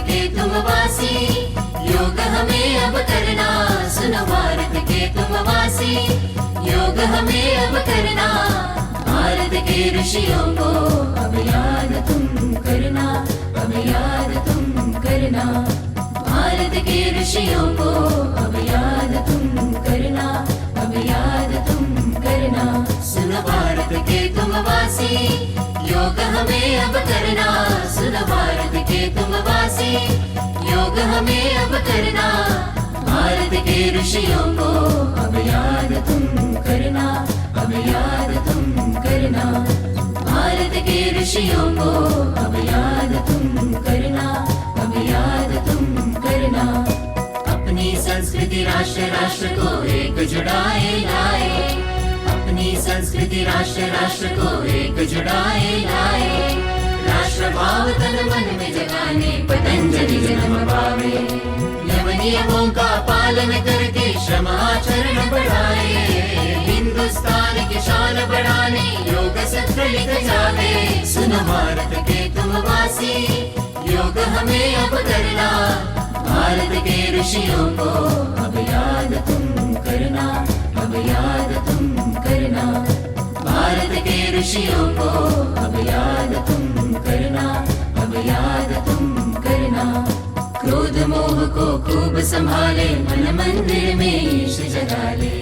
के तुम वासी, योग हमें अब करना। सुनो भारत के तुम वासी, योग हमें अब करना। भारत के ऋषियों को अब याद तुम करना, अब याद तुम करना। भारत के ऋषियों को अब याद तुम करना, अब याद तुम करना। सुनो भारत के तुम वासी, योग हमें अब करना। सुनो भारत के तुम वासी, योग हमें अब करना। भारत के ऋषियों को अब याद तुम करना, अब याद तुम करना। भारत के ऋषियों को अब याद तुम करना, अब याद तुम करना। अपनी संस्कृति राष्ट्र राष्ट्र को एक जुड़ाए लाए, अपनी संस्कृति राष्ट्र राष्ट्र को एक जुड़ाए लाए। राष्ट्र भाव तन मन में जगाने पतंजलि जन्म पावे। यम नियमों का पालन करके श्रम आचरण बढ़ाए। हिंदुस्तान की शान बढ़ाने योग सत्र लिख जावे। सुनो भारत के तुम वासी, योग हमें अब करना। भारत के ऋषियों को अब याद तुम करना, अब याद तुम करना। भारत के ऋषियों को अब याद तुम करना, अब याद तुम करना। क्रोध मोह को खूब संभाले, मन मंदिर में ईश जगा ले।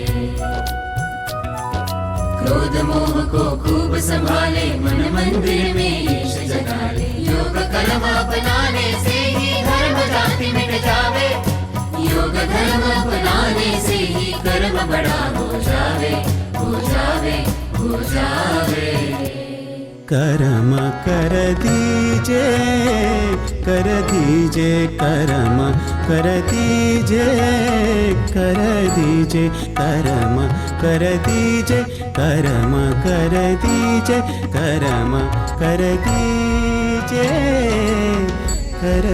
क्रोध मोह को खूब संभाले, मन मंदिर में ईश जगा ले। योग कर्म अपनाने से ही धर्म जाति मिट जावे। योग धर्म अपनाने से ही कर्म बड़ा हो जावे, हो जावे, हो जावे। कर्म कर दीजे, कर दीजे कर्म कर दीजे, कर दीजे कर्म कर दीजे, कर्म कर दीजे, कर्म कर दीजे, कर